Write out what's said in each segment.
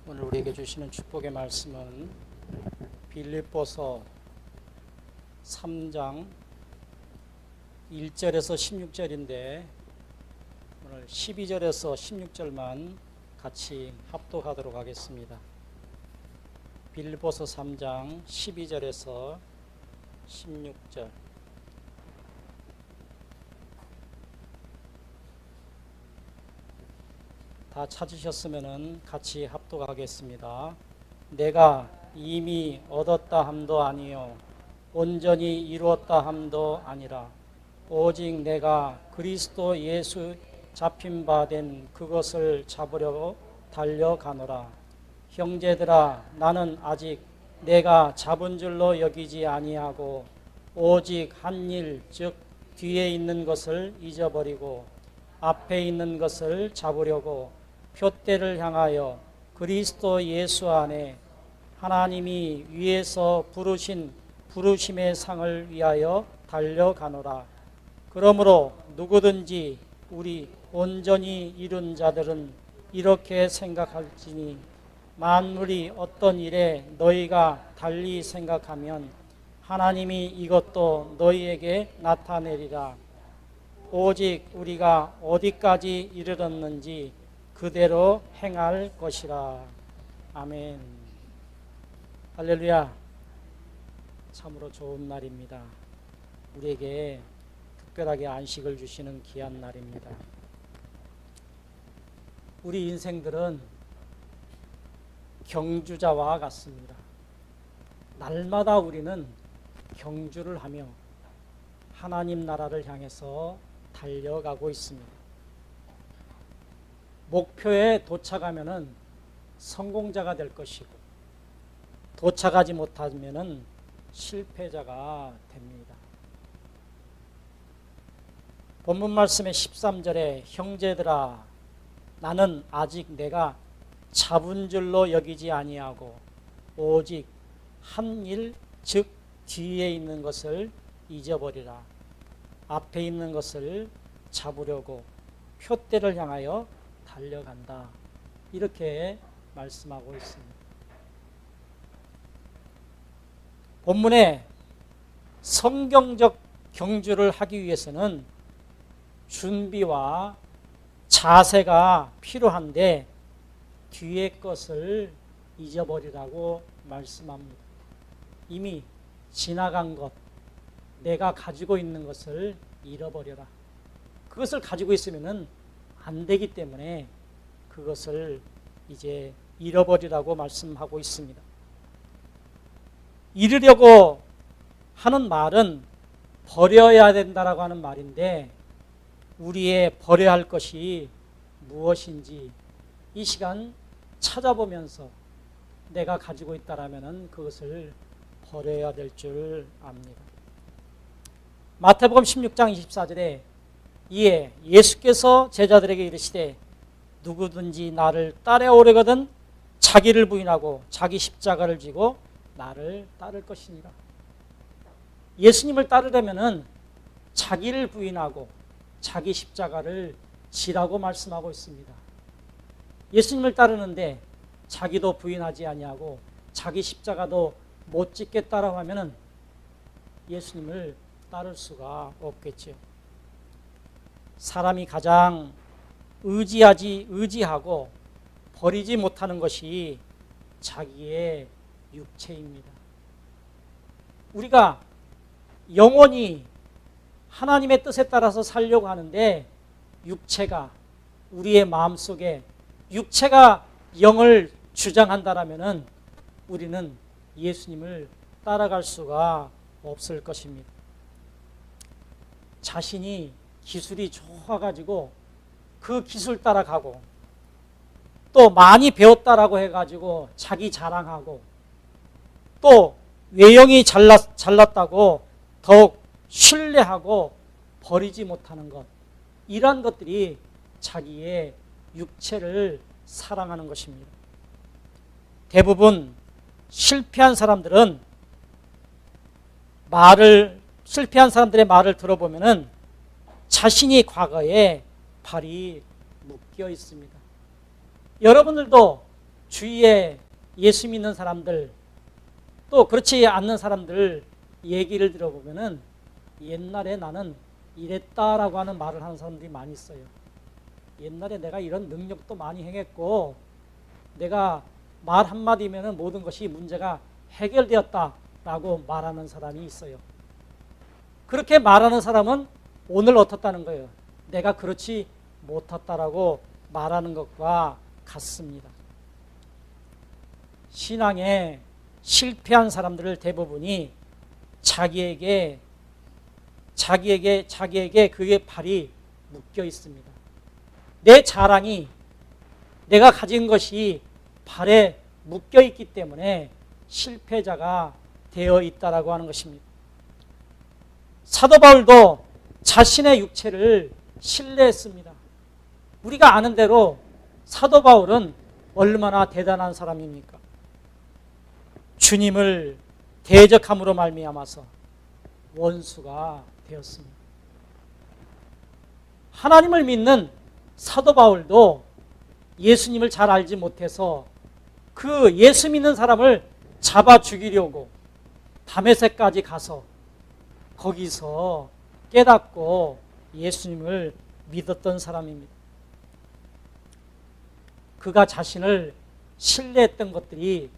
오늘 우리에게 주시는 축복의 말씀은 빌립보서 3장 1절에서 16절인데 오늘 12절에서 16절만 같이 합독하도록 하겠습니다. 빌립보서 3장 12절에서 16절. 다 찾으셨으면 같이 합독하겠습니다. 내가 이미 얻었다 함도 아니요 온전히 이루었다 함도 아니라 오직 내가 그리스도 예수 잡힌 바 된 그것을 잡으려고 달려가노라. 형제들아, 나는 아직 내가 잡은 줄로 여기지 아니하고 오직 한 일, 즉 뒤에 있는 것을 잊어버리고 앞에 있는 것을 잡으려고 표대를 향하여 그리스도 예수 안에 하나님이 위에서 부르신 부르심의 상을 위하여 달려가노라. 그러므로 누구든지 우리 온전히 이룬 자들은 이렇게 생각할지니 만물이 어떤 일에 너희가 달리 생각하면 하나님이 이것도 너희에게 나타내리라. 오직 우리가 어디까지 이르렀는지 그대로 행할 것이라. 아멘. 할렐루야. 참으로 좋은 날입니다. 우리에게 특별하게 안식을 주시는 귀한 날입니다. 우리 인생들은 경주자와 같습니다. 날마다 우리는 경주를 하며 하나님 나라를 향해서 달려가고 있습니다. 목표에 도착하면은 성공자가 될 것이고 도착하지 못하면은 실패자가 됩니다. 본문 말씀의 13절에 형제들아, 나는 아직 내가 잡은 줄로 여기지 아니하고 오직 한 일, 즉 뒤에 있는 것을 잊어버리라. 앞에 있는 것을 잡으려고 표대를 향하여 달려간다. 이렇게 말씀하고 있습니다. 본문에 성경적 경주를 하기 위해서는 준비와 자세가 필요한데 뒤에 것을 잊어버리라고 말씀합니다. 이미 지나간 것, 내가 가지고 있는 것을 잃어버려라. 그것을 가지고 있으면은 안 되기 때문에 그것을 이제 잃어버리라고 말씀하고 있습니다. 잃으려고 하는 말은 버려야 된다라고 하는 말인데 우리의 버려야 할 것이 무엇인지 이 시간 찾아보면서 내가 가지고 있다라면은 그것을 버려야 될 줄 압니다. 마태복음 16장 24절에 이에 예수께서 제자들에게 이르시되 누구든지 나를 따라오려거든 자기를 부인하고 자기 십자가를 지고 나를 따를 것이니라. 예수님을 따르려면은 자기를 부인하고 자기 십자가를 지라고 말씀하고 있습니다. 예수님을 따르는데 자기도 부인하지 아니하고 자기 십자가도 못 짓겠다라고 하면은 예수님을 따를 수가 없겠죠. 사람이 가장 의지하고 버리지 못하는 것이 자기의 육체입니다. 우리가 영원히 하나님의 뜻에 따라서 살려고 하는데 육체가 우리의 마음속에 육체가 영을 주장한다라면은 우리는 예수님을 따라갈 수가 없을 것입니다. 자신이 기술이 좋아가지고 그 기술 따라가고 또 많이 배웠다라고 해가지고 자기 자랑하고 또 외형이 잘났다고 더욱 신뢰하고 버리지 못하는 것, 이러한 것들이 자기의 육체를 사랑하는 것입니다. 대부분 실패한 사람들의 말을 들어보면은 자신이 과거에 발이 묶여 있습니다. 여러분들도 주위에 예수 믿는 사람들 또 그렇지 않는 사람들 얘기를 들어보면은 옛날에 나는 이랬다라고 하는 말을 하는 사람들이 많이 있어요. 옛날에 내가 이런 능력도 많이 행했고 내가 말 한마디면은 모든 것이 문제가 해결되었다라고 말하는 사람이 있어요. 그렇게 말하는 사람은 오늘 어떻다는 거예요? 내가 그렇지 못했다라고 말하는 것과 같습니다. 신앙에 실패한 사람들 대부분이 자기에게 그게 발이 묶여 있습니다. 내 자랑이 내가 가진 것이 발에 묶여 있기 때문에 실패자가 되어 있다라고 하는 것입니다. 사도 바울도 자신의 육체를 신뢰했습니다. 우리가 아는 대로 사도 바울은 얼마나 대단한 사람입니까? 주님을 대적함으로 말미암아서 원수가 되었습니다. 하나님을 믿는 사도 바울도 예수님을 잘 알지 못해서 그 예수 믿는 사람을 잡아 죽이려고 다메섹까지 가서 거기서 깨닫고 예수님을 믿었던 사람입니다. 그가 자신을 신뢰했던 것들이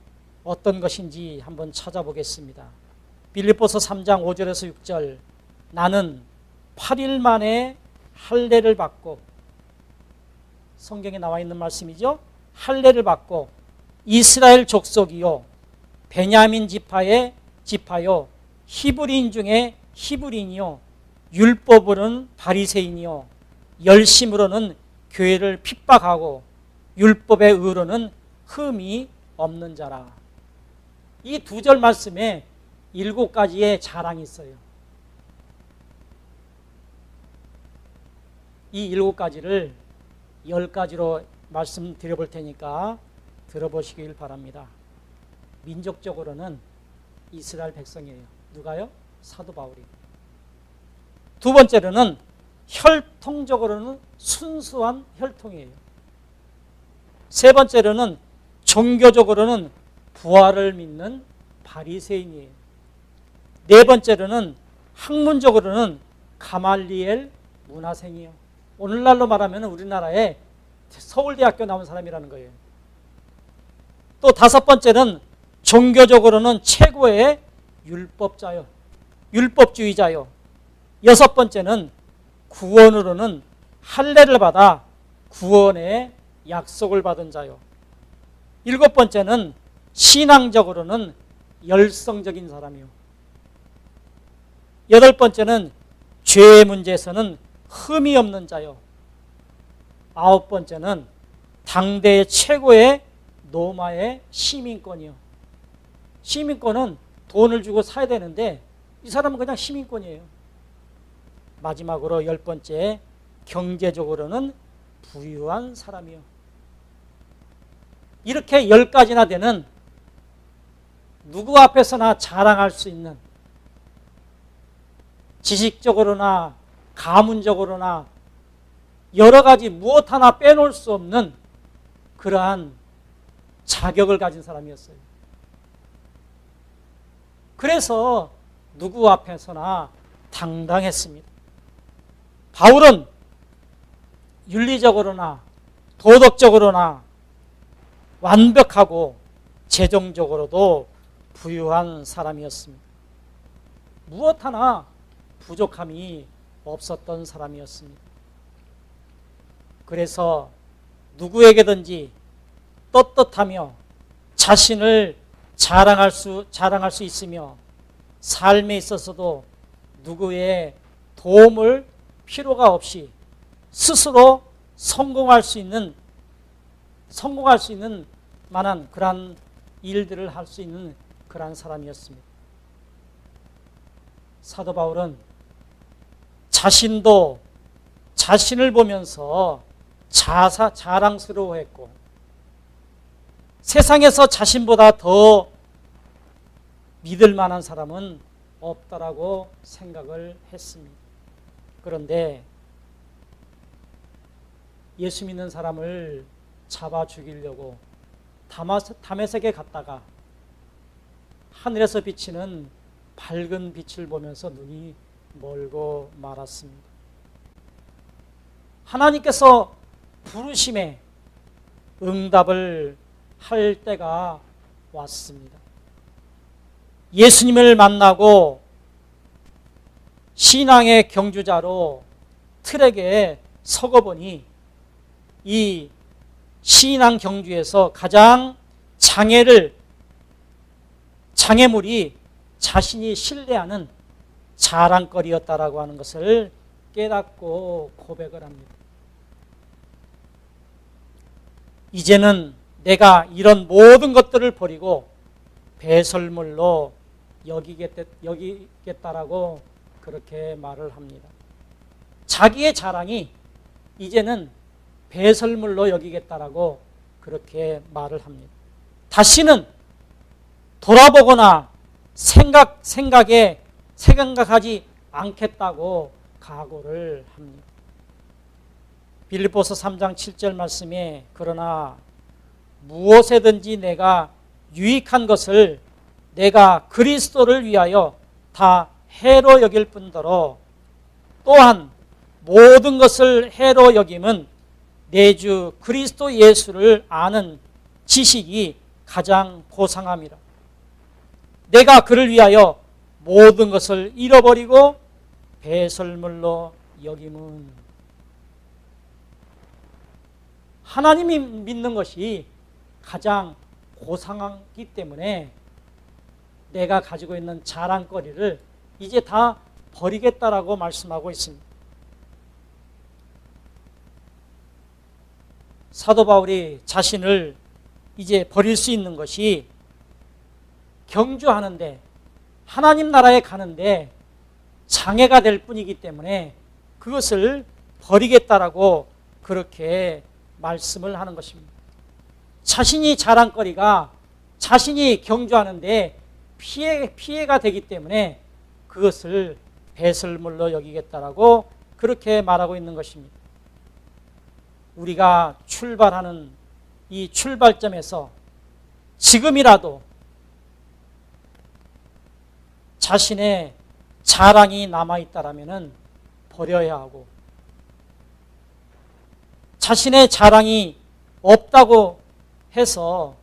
어떤 것인지 한번 찾아보겠습니다. 빌립보서 3장 5절에서 6절 나는 8일 만에 할례를 받고 성경에 나와 있는 말씀이죠. 할례를 받고 이스라엘 족속이요 베냐민 지파요 히브리인 중에 히브리인이요 율법으로는 바리새인이요 열심으로는 교회를 핍박하고 율법의 의로는 흠이 없는 자라. 이 두 절 말씀에 7가지의 자랑이 있어요. 이 7가지를 10가지로 말씀드려 볼 테니까 들어보시길 바랍니다. 민족적으로는 이스라엘 백성이에요. 누가요? 사도 바울이. 두 번째로는 혈통적으로는 순수한 혈통이에요. 세 번째로는 종교적으로는 부활을 믿는 바리새인이에요. 네 번째로는 학문적으로는 가말리엘 문화생이에요. 오늘날로 말하면 우리나라에 서울대학교 나온 사람이라는 거예요. 또 다섯 번째는 종교적으로는 최고의 율법자요. 율법주의자요. 여섯 번째는 구원으로는 할례를 받아 구원의 약속을 받은 자요. 일곱 번째는 신앙적으로는 열성적인 사람이요. 여덟 번째는 죄의 문제에서는 흠이 없는 자요. 아홉 번째는 당대의 최고의 로마의 시민권이요. 시민권은 돈을 주고 사야 되는데 이 사람은 그냥 시민권이에요. 마지막으로 10번째, 경제적으로는 부유한 사람이요. 이렇게 10가지나 되는 누구 앞에서나 자랑할 수 있는 지식적으로나 가문적으로나 여러 가지 무엇 하나 빼놓을 수 없는 그러한 자격을 가진 사람이었어요. 그래서 누구 앞에서나 당당했습니다. 바울은 윤리적으로나 도덕적으로나 완벽하고 재정적으로도 부유한 사람이었습니다. 무엇 하나 부족함이 없었던 사람이었습니다. 그래서 누구에게든지 떳떳하며 자신을 자랑할 수 있으며 삶에 있어서도 누구의 도움을 필요가 없이 스스로 성공할 수 있는 만한 그런 일들을 할 수 있는 그런 사람이었습니다. 사도 바울은 자신도 자신을 보면서 자랑스러워했고 세상에서 자신보다 더 믿을 만한 사람은 없다라고 생각을 했습니다. 그런데 예수 믿는 사람을 잡아 죽이려고 다메섹에 갔다가 하늘에서 비치는 밝은 빛을 보면서 눈이 멀고 말았습니다. 하나님께서 부르심에 응답을 할 때가 왔습니다. 예수님을 만나고 신앙의 경주자로 트랙에 서고 보니 이 신앙 경주에서 가장 장애물이 자신이 신뢰하는 자랑거리였다라고 하는 것을 깨닫고 고백을 합니다. 이제는 내가 이런 모든 것들을 버리고 배설물로 여기겠다라고 그렇게 말을 합니다. 자기의 자랑이 이제는 배설물로 여기겠다라고 그렇게 말을 합니다. 다시는 돌아보거나 생각하지 않겠다고 각오를 합니다. 빌립보서 3장 7절 말씀에 그러나 무엇에든지 내가 유익한 것을 내가 그리스도를 위하여 다 해로 여길 뿐더러 또한 모든 것을 해로 여김은 내 주 그리스도 예수를 아는 지식이 가장 고상함이라. 내가 그를 위하여 모든 것을 잃어버리고 배설물로 여김은. 하나님이 믿는 것이 가장 고상하기 때문에 내가 가지고 있는 자랑거리를 이제 다 버리겠다라고 말씀하고 있습니다. 사도 바울이 자신을 이제 버릴 수 있는 것이 경주하는데 하나님 나라에 가는데 장애가 될 뿐이기 때문에 그것을 버리겠다라고 그렇게 말씀을 하는 것입니다. 자신이 자랑거리가 자신이 경주하는데 피해가 되기 때문에 그것을 배설물로 여기겠다라고 그렇게 말하고 있는 것입니다. 우리가 출발하는 이 출발점에서 지금이라도 자신의 자랑이 남아있다라면 버려야 하고, 자신의 자랑이 없다고 해서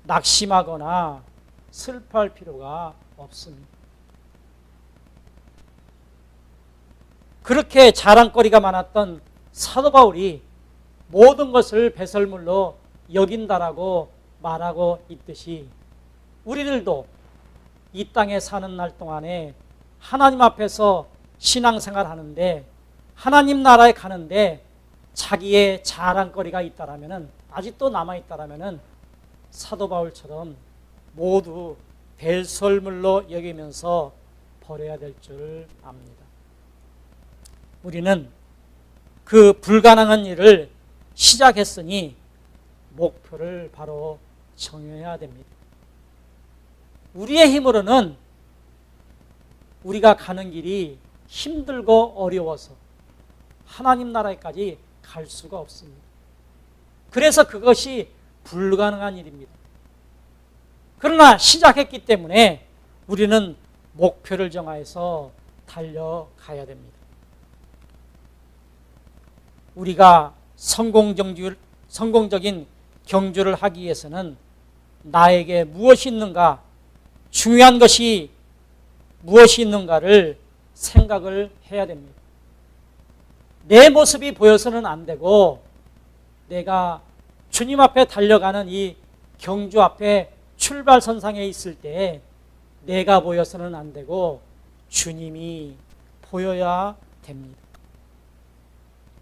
낙심하거나 슬퍼할 필요가 없습니다. 그렇게 자랑거리가 많았던 사도 바울이 모든 것을 배설물로 여긴다라고 말하고 있듯이 우리들도 이 땅에 사는 날 동안에 하나님 앞에서 신앙생활 하는데 하나님 나라에 가는데 자기의 자랑거리가 있다라면, 아직도 남아있다라면 사도 바울처럼 모두 배설물로 여기면서 버려야 될 줄 압니다. 우리는 그 불가능한 일을 시작했으니 목표를 바로 정해야 됩니다. 우리의 힘으로는 우리가 가는 길이 힘들고 어려워서 하나님 나라에까지 갈 수가 없습니다. 그래서 그것이 불가능한 일입니다. 그러나 시작했기 때문에 우리는 목표를 정하여서 달려가야 됩니다. 우리가 성공적인 경주를 하기 위해서는 나에게 무엇이 있는가, 중요한 것이 무엇이 있는가를 생각을 해야 됩니다. 내 모습이 보여서는 안 되고 내가 주님 앞에 달려가는 이 경주 앞에 출발선상에 있을 때 내가 보여서는 안 되고 주님이 보여야 됩니다.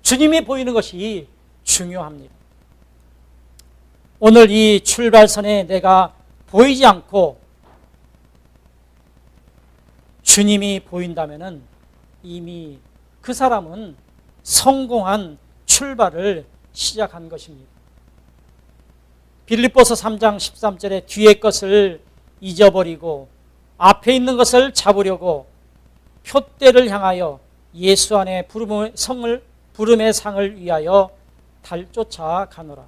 주님이 보이는 것이 중요합니다. 오늘 이 출발선에 내가 보이지 않고 주님이 보인다면 이미 그 사람은 성공한 출발을 시작한 것입니다. 빌립보서 3장 13절에 뒤의 것을 잊어버리고 앞에 있는 것을 잡으려고 표대를 향하여 예수 안에 부름의 상을 위하여 쫓아가노라.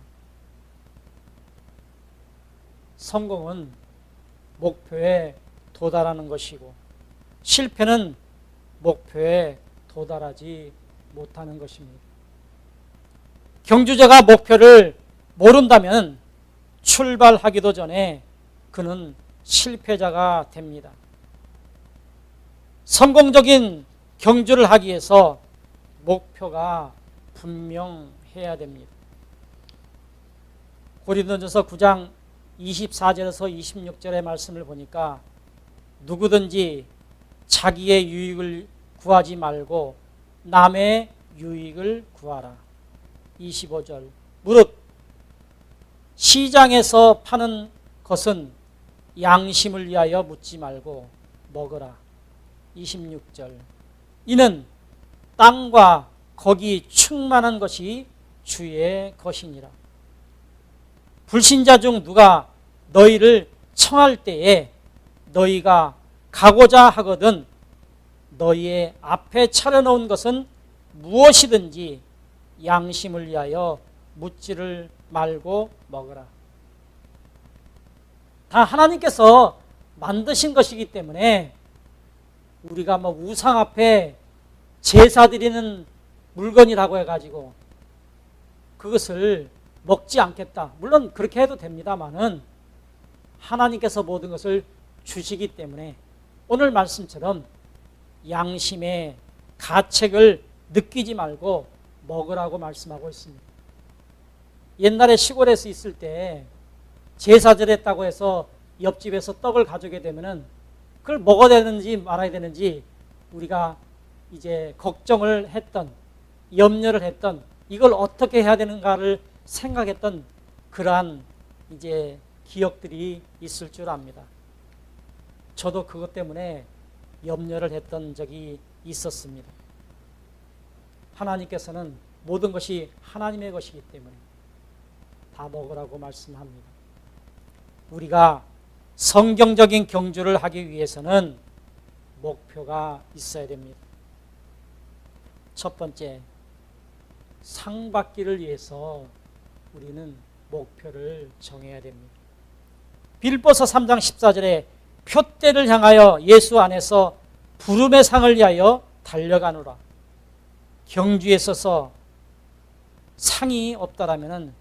성공은 목표에 도달하는 것이고 실패는 목표에 도달하지 못하는 것입니다. 경주자가 목표를 모른다면 출발하기도 전에 그는 실패자가 됩니다. 성공적인 경주를 하기 위해서 목표가 분명해야 됩니다. 고린도전서 9장 24절에서 26절의 말씀을 보니까 누구든지 자기의 유익을 구하지 말고 남의 유익을 구하라. 25절 무릇 시장에서 파는 것은 양심을 위하여 묻지 말고 먹으라. 26절 이는 땅과 거기 충만한 것이 주의 것이니라. 불신자 중 누가 너희를 청할 때에 너희가 가고자 하거든 너희의 앞에 차려놓은 것은 무엇이든지 양심을 위하여 묻지를 말고 먹으라. 다 하나님께서 만드신 것이기 때문에 우리가 뭐 우상 앞에 제사 드리는 물건이라고 해가지고 그것을 먹지 않겠다. 물론 그렇게 해도 됩니다만은 하나님께서 모든 것을 주시기 때문에 오늘 말씀처럼 양심의 가책을 느끼지 말고 먹으라고 말씀하고 있습니다. 옛날에 시골에서 있을 때 제사절 했다고 해서 옆집에서 떡을 가져오게 되면은 그걸 먹어야 되는지 말아야 되는지 우리가 이제 걱정을 했던, 염려를 했던, 이걸 어떻게 해야 되는가를 생각했던 그러한 이제 기억들이 있을 줄 압니다. 저도 그것 때문에 염려를 했던 적이 있었습니다. 하나님께서는 모든 것이 하나님의 것이기 때문에 다 먹으라고 말씀합니다. 우리가 성경적인 경주를 하기 위해서는 목표가 있어야 됩니다. 첫 번째, 상 받기를 위해서 우리는 목표를 정해야 됩니다. 빌보서 3장 14절에 표대를 향하여 예수 안에서 부름의 상을 위하여 달려가노라. 경주에 있어서 상이 없다라면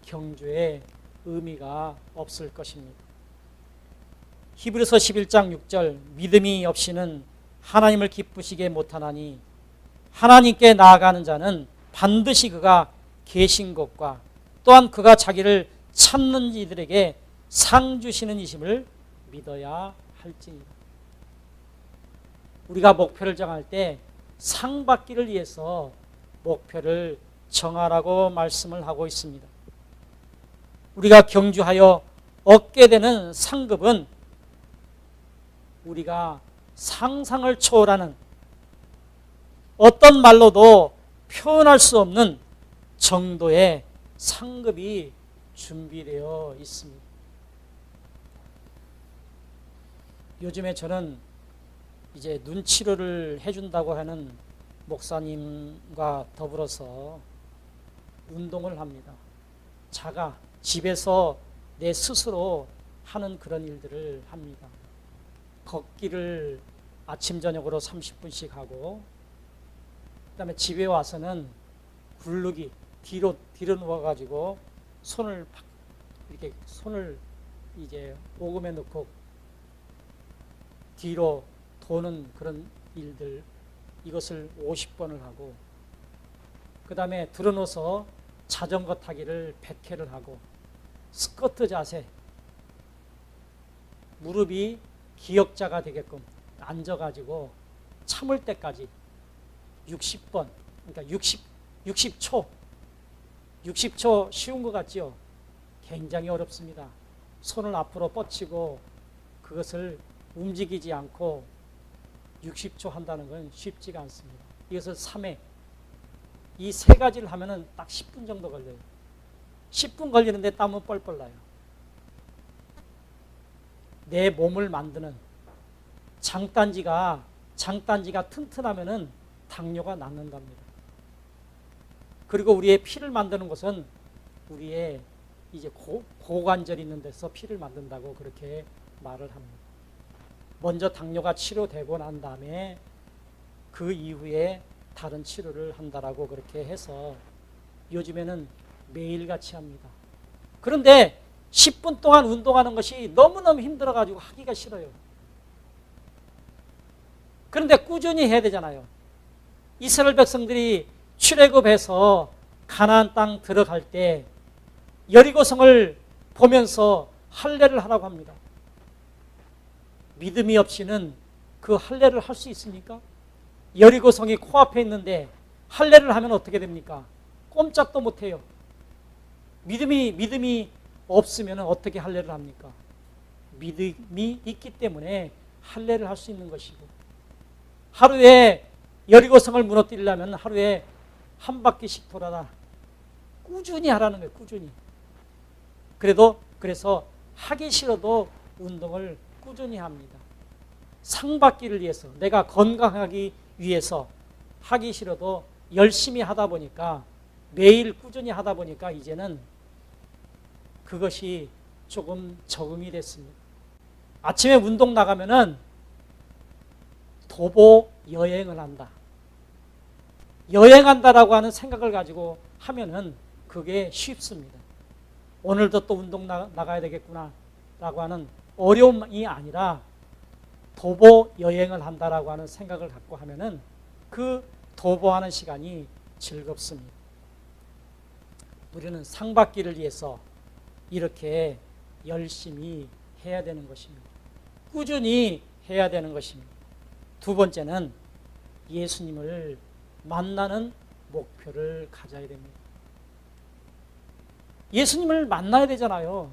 경주에 의미가 없을 것입니다. 히브리서 11장 6절 믿음이 없이는 하나님을 기쁘시게 못하나니 하나님께 나아가는 자는 반드시 그가 계신 곳과 또한 그가 자기를 찾는 이들에게 상 주시는 이심을 믿어야 할지니라. 우리가 목표를 정할 때 상 받기를 위해서 목표를 정하라고 말씀을 하고 있습니다. 우리가 경주하여 얻게 되는 상급은 우리가 상상을 초월하는 어떤 말로도 표현할 수 없는 정도의 상급이 준비되어 있습니다. 요즘에 저는 이제 눈치료를 해준다고 하는 목사님과 더불어서 운동을 합니다. 집에서 내 스스로 하는 그런 일들을 합니다. 걷기를 아침 저녁으로 30분씩 하고 그다음에 집에 와서는 굴르기 뒤로 누워가지고 손을 이제 오금에 넣고 뒤로 도는 그런 일들, 이것을 50번을 하고 그 다음에 들어놓아서 자전거 타기를 100회를 하고 스쿼트 자세, 무릎이 기역자가 되게끔 앉아가지고 참을 때까지 60번, 그러니까 60초 쉬운 것 같죠? 굉장히 어렵습니다. 손을 앞으로 뻗치고 그것을 움직이지 않고 60초 한다는 건 쉽지가 않습니다. 이것을 3회, 이 세 가지를 하면은 딱 10분 정도 걸려요. 10분 걸리는데 땀은 뻘뻘 나요. 내 몸을 만드는 장단지가 튼튼하면은 당뇨가 낫는답니다. 그리고 우리의 피를 만드는 것은 우리의 이제 고관절 있는 데서 피를 만든다고 그렇게 말을 합니다. 먼저 당뇨가 치료되고 난 다음에 그 이후에 다른 치료를 한다라고 그렇게 해서 요즘에는 매일같이 합니다. 그런데 10분 동안 운동하는 것이 너무너무 힘들어가지고 하기가 싫어요. 그런데 꾸준히 해야 되잖아요. 이스라엘 백성들이 출애굽해서 가나안 땅 들어갈 때 여리고성을 보면서 할례를 하라고 합니다. 믿음이 없이는 그 할례를 할 수 있습니까? 여리고성이 코앞에 있는데 할례를 하면 어떻게 됩니까? 꼼짝도 못해요. 믿음이 없으면 어떻게 할례를 합니까? 믿음이 있기 때문에 할례를 할 수 있는 것이고, 하루에 여리고성을 무너뜨리려면 하루에 한 바퀴씩 돌아라. 꾸준히 하라는 거예요. 꾸준히. 그래서 하기 싫어도 운동을 꾸준히 합니다. 상받기를 위해서, 내가 건강하기 위해서 하기 싫어도 열심히 하다 보니까, 매일 꾸준히 하다 보니까 이제는 그것이 조금 적응이 됐습니다. 아침에 운동 나가면은 도보 여행을 한다. 여행한다라고 하는 생각을 가지고 하면은 그게 쉽습니다. 오늘도 또 운동 나가야 되겠구나 라고 하는 어려움이 아니라 도보 여행을 한다라고 하는 생각을 갖고 하면은 그 도보하는 시간이 즐겁습니다. 우리는 상받기를 위해서 이렇게 열심히 해야 되는 것입니다. 꾸준히 해야 되는 것입니다. 두 번째는 예수님을 만나는 목표를 가져야 됩니다. 예수님을 만나야 되잖아요.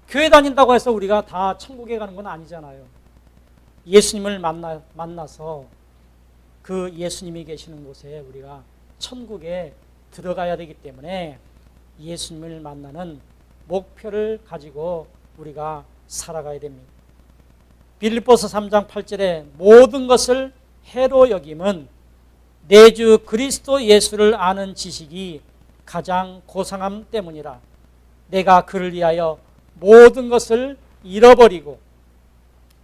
교회 다닌다고 해서 우리가 다 천국에 가는 건 아니잖아요. 예수님을 만나서 그 예수님이 계시는 곳에 우리가 천국에 들어가야 되기 때문에 예수님을 만나는 목표를 가지고 우리가 살아가야 됩니다. 빌립보서 3장 8절에 모든 것을 해로 여김은 내 주 그리스도 예수를 아는 지식이 가장 고상함 때문이라. 내가 그를 위하여 모든 것을 잃어버리고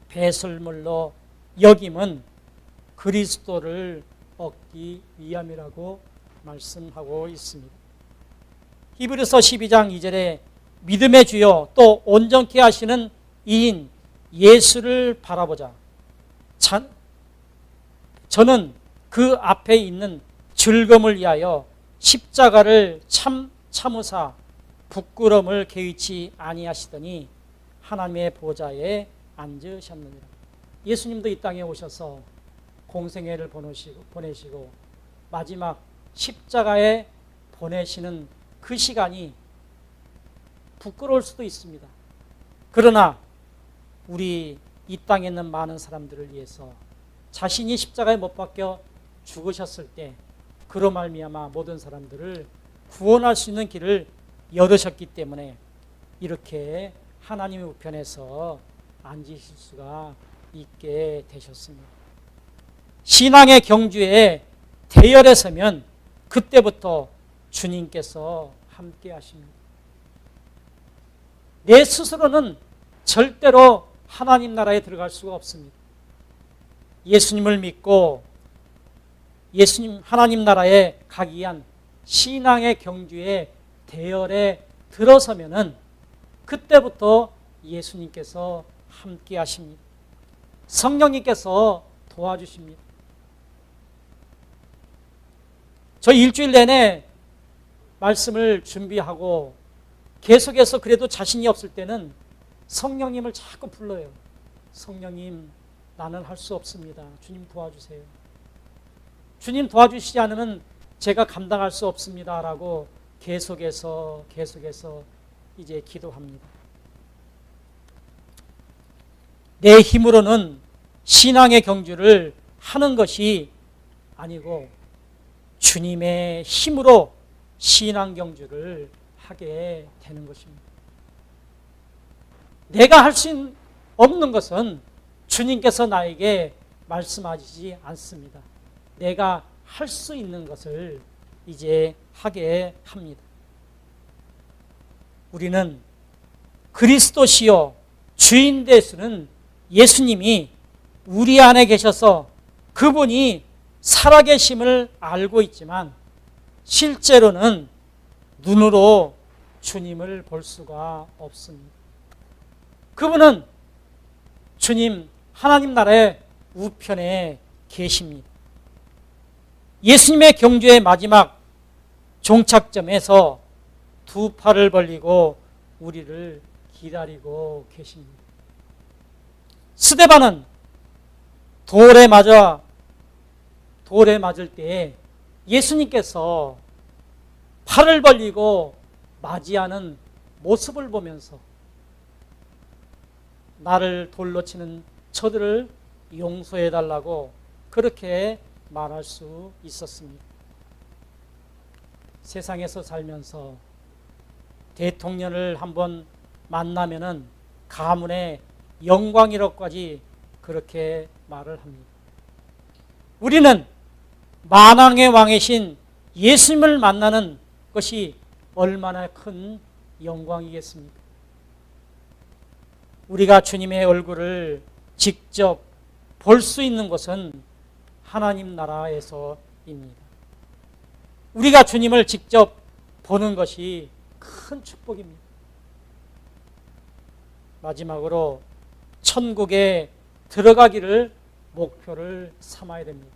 배설물로 여김은 그리스도를 얻기 위함이라고 말씀하고 있습니다. 히브리서 12장 2절에 믿음의 주요 또 온전케 하시는 이인 예수를 바라보자. 저는 그 앞에 있는 즐거움을 위하여 십자가를 참으사 부끄러움을 개의치 아니하시더니 하나님의 보좌에 앉으셨느니라. 예수님도 이 땅에 오셔서 공생애를 보내시고 마지막 십자가에 보내시는 그 시간이 부끄러울 수도 있습니다. 그러나 우리 이 땅에 있는 많은 사람들을 위해서 자신이 십자가에 못 박혀 죽으셨을 때 그로 말미암아 모든 사람들을 구원할 수 있는 길을 열으셨기 때문에 이렇게 하나님의 우편에서 앉으실 수가 있게 되셨습니다. 신앙의 경주에 대열에 서면 그때부터 주님께서 함께 하십니다. 내 스스로는 절대로 하나님 나라에 들어갈 수가 없습니다. 예수님을 믿고 예수님 하나님 나라에 가기 위한 신앙의 경주에 대열에 들어서면은 그때부터 예수님께서 함께 하십니다. 성령님께서 도와주십니다. 저 일주일 내내 말씀을 준비하고 계속해서 그래도 자신이 없을 때는 성령님을 자꾸 불러요. 성령님, 나는 할 수 없습니다. 주님 도와주세요. 주님 도와주시지 않으면 제가 감당할 수 없습니다. 라고 계속해서 이제 기도합니다. 내 힘으로는 신앙의 경주를 하는 것이 아니고 주님의 힘으로 신앙 경주를 하게 되는 것입니다. 내가 할 수 없는 것은 주님께서 나에게 말씀하시지 않습니다. 내가 할 수 있는 것을 이제 하게 합니다. 우리는 그리스도시요 주인 되시는 예수님이 우리 안에 계셔서 그분이 살아계심을 알고 있지만 실제로는 눈으로 주님을 볼 수가 없습니다. 그분은 주님 하나님 나라의 우편에 계십니다. 예수님의 경주의 마지막 종착점에서 두 팔을 벌리고 우리를 기다리고 계십니다. 스데반은 돌에 맞을 때에 예수님께서 팔을 벌리고 맞이하는 모습을 보면서 나를 돌로 치는 저들을 용서해달라고 그렇게 말할 수 있었습니다. 세상에서 살면서 대통령을 한번 만나면은 가문의 영광이라고까지 그렇게 말을 합니다. 우리는 만왕의 왕이신 예수님을 만나는 것이 얼마나 큰 영광이겠습니까? 우리가 주님의 얼굴을 직접 볼 수 있는 것은 하나님 나라에서입니다. 우리가 주님을 직접 보는 것이 큰 축복입니다. 마지막으로 천국에 들어가기를 목표를 삼아야 됩니다.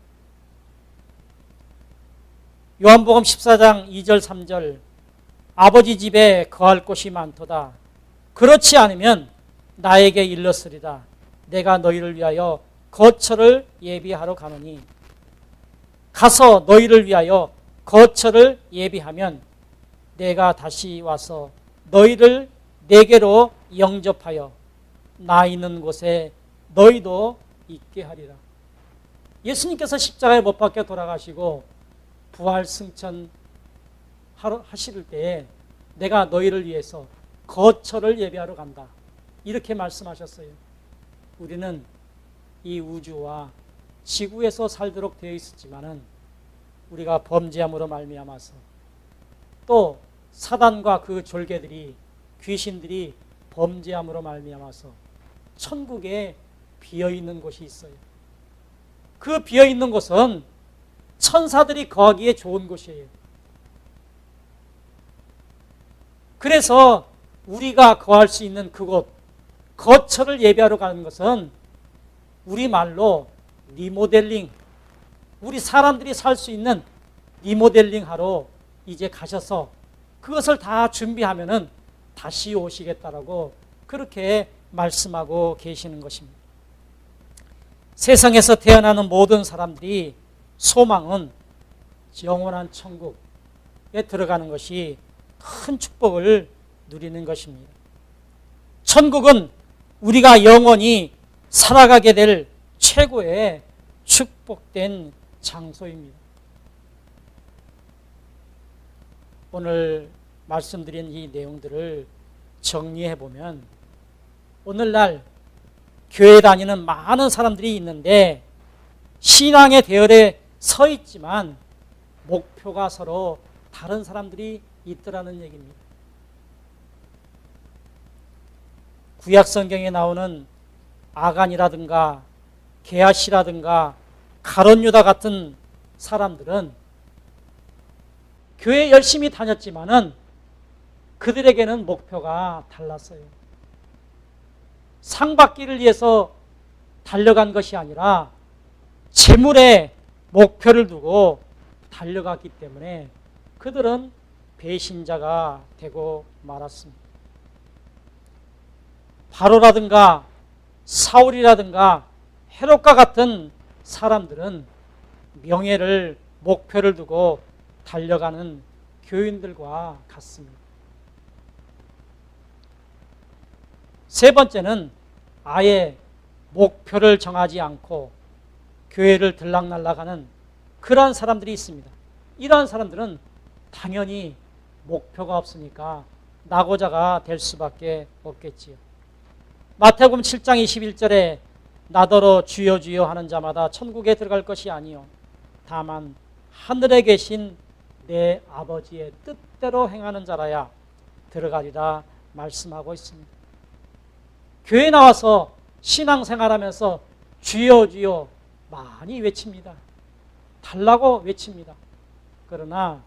요한복음 14장 2절 3절 아버지 집에 거할 곳이 많도다. 그렇지 않으면 나에게 일렀으리다. 내가 너희를 위하여 거처를 예비하러 가노니 가서 너희를 위하여 거처를 예비하면 내가 다시 와서 너희를 내게로 영접하여 나 있는 곳에 너희도 있게 하리라. 예수님께서 십자가에 못 박혀 돌아가시고 부활 승천 하실 때에 내가 너희를 위해서 거처를 예비하러 간다. 이렇게 말씀하셨어요. 우리는 이 우주와 지구에서 살도록 되어 있었지만은 우리가 범죄함으로 말미암아서 또 사단과 그 졸개들이 귀신들이 범죄함으로 말미암아서 천국에 비어있는 곳이 있어요. 그 비어있는 곳은 천사들이 거하기에 좋은 곳이에요. 그래서 우리가 거할 수 있는 그곳 거처를 예비하러 가는 것은 우리말로 리모델링, 우리 사람들이 살 수 있는 리모델링 하러 이제 가셔서 그것을 다 준비하면은 다시 오시겠다라고 그렇게 말씀하고 계시는 것입니다. 세상에서 태어나는 모든 사람들이 소망은 영원한 천국에 들어가는 것이 큰 축복을 누리는 것입니다. 천국은 우리가 영원히 살아가게 될 최고의 축복된 장소입니다. 오늘 말씀드린 이 내용들을 정리해 보면 오늘날 교회 다니는 많은 사람들이 있는데 신앙의 대열에 서 있지만 목표가 서로 다른 사람들이 있더라는 얘기입니다. 구약 성경에 나오는 아간이라든가 게하시라든가 가룟 유다 같은 사람들은 교회 열심히 다녔지만은 그들에게는 목표가 달랐어요. 상 받기를 위해서 달려간 것이 아니라 재물에 목표를 두고 달려갔기 때문에 그들은 배신자가 되고 말았습니다. 바로라든가 사울이라든가 헤롯과 같은 사람들은 명예를 목표를 두고 달려가는 교인들과 같습니다. 세 번째는 아예 목표를 정하지 않고 교회를 들락날락하는 그러한 사람들이 있습니다. 이러한 사람들은 당연히 목표가 없으니까 낙오자가 될 수밖에 없겠지요. 마태복음 7장 21절에 나더러 주여 주여 하는 자마다 천국에 들어갈 것이 아니요 다만 하늘에 계신 내 아버지의 뜻대로 행하는 자라야 들어가리라 말씀하고 있습니다. 교회 나와서 신앙생활하면서 주여 주여 많이 외칩니다. 달라고 외칩니다. 그러나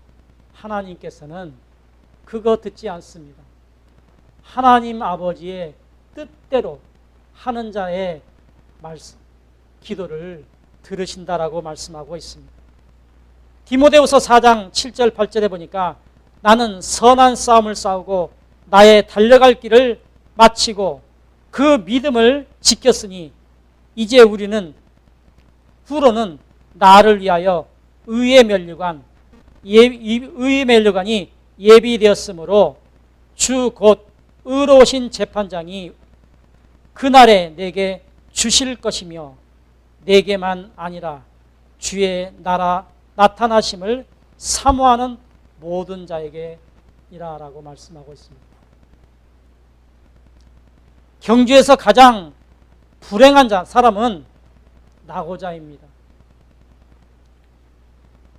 하나님께서는 그거 듣지 않습니다. 하나님 아버지의 뜻대로 하는 자의 말씀, 기도를 들으신다라고 말씀하고 있습니다. 디모데후서 4장 7절 8절에 보니까 나는 선한 싸움을 싸우고 나의 달려갈 길을 마치고 그 믿음을 지켰으니 이제 우리는 후로는 나를 위하여 의의 면류관이 예비되었으므로 주 곧 의로우신 재판장이 그날에 내게 주실 것이며 내게만 아니라 주의 나라 나타나심을 사모하는 모든 자에게이라 라고 말씀하고 있습니다. 경주에서 가장 불행한 사람은 낙오자입니다.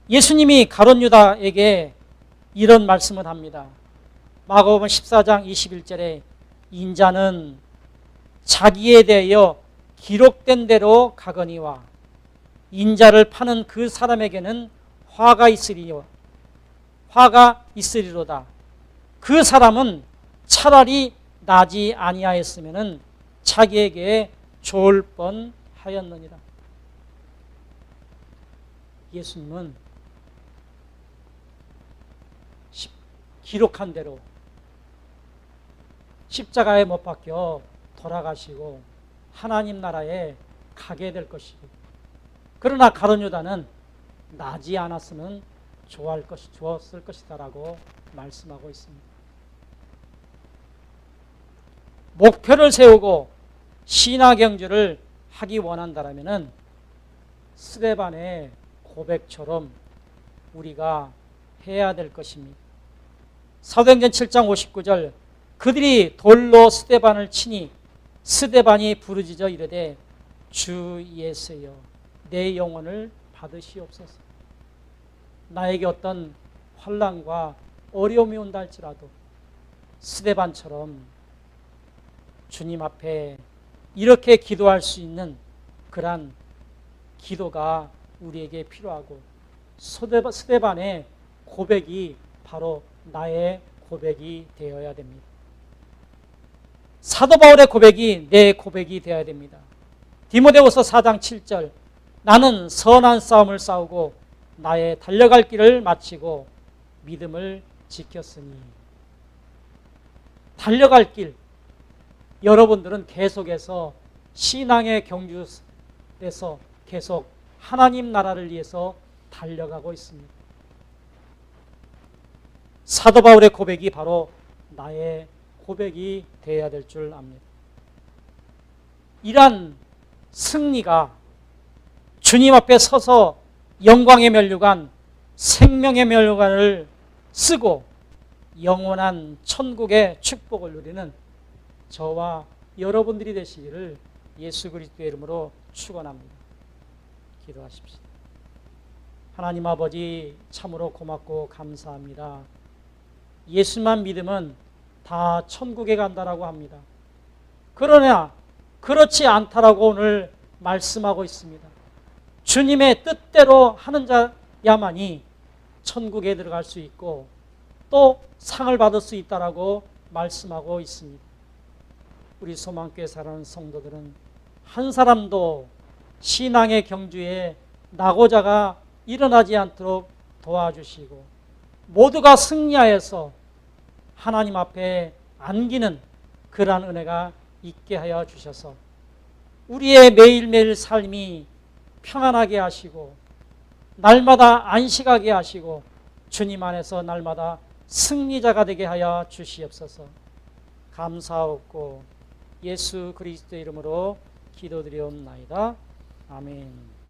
예수님이 가룟 유다에게 이런 말씀을 합니다. 마가복음 14장 21절에 인자는 자기에 대하여 기록된 대로 가거니와 인자를 파는 그 사람에게는 화가 있으리로다. 그 사람은 차라리 나지 아니하였으면 자기에게 좋을 뻔하였느니라. 예수님은 기록한 대로 십자가에 못 박혀 돌아가시고 하나님 나라에 가게 될 것이고, 그러나 가룟 유다는 나지 않았으면 좋았을 것이다라고 말씀하고 있습니다. 목표를 세우고 신화 경주를 하기 원한다라면은 스데반의 고백처럼 우리가 해야 될 것입니다. 사도행전 7장 59절 그들이 돌로 스데반을 치니 스데반이 부르짖어 이르되 주 예수여 내 영혼을 받으시옵소서. 나에게 어떤 환난과 어려움이 온다 할지라도 스데반처럼 주님 앞에 이렇게 기도할 수 있는 그러한 기도가 우리에게 필요하고, 스데반의 고백이 바로 나의 고백이 되어야 됩니다. 사도 바울의 고백이 내 고백이 되어야 됩니다. 디모데후서 4장 7절 나는 선한 싸움을 싸우고 나의 달려갈 길을 마치고 믿음을 지켰으니. 달려갈 길, 여러분들은 계속해서 신앙의 경주에서 계속 하나님 나라를 위해서 달려가고 있습니다. 사도 바울의 고백이 바로 나의 고백이 되어야 될 줄 압니다. 이러한 승리가 주님 앞에 서서 영광의 면류관, 생명의 면류관을 쓰고 영원한 천국의 축복을 누리는 저와 여러분들이 되시기를 예수 그리스도의 이름으로 축원합니다. 기도하십시오. 하나님 아버지, 참으로 고맙고 감사합니다. 예수만 믿으면 다 천국에 간다라고 합니다. 그러나 그렇지 않다라고 오늘 말씀하고 있습니다. 주님의 뜻대로 하는 자야만이 천국에 들어갈 수 있고 또 상을 받을 수 있다라고 말씀하고 있습니다. 우리 소망교회 사랑하는 성도들은 한 사람도 신앙의 경주에 낙오자가 일어나지 않도록 도와주시고 모두가 승리하여서 하나님 앞에 안기는 그러한 은혜가 있게 하여 주셔서 우리의 매일매일 삶이 평안하게 하시고 날마다 안식하게 하시고 주님 안에서 날마다 승리자가 되게 하여 주시옵소서. 감사하옵고 예수 그리스도의 이름으로 기도드리옵나이다. 아멘.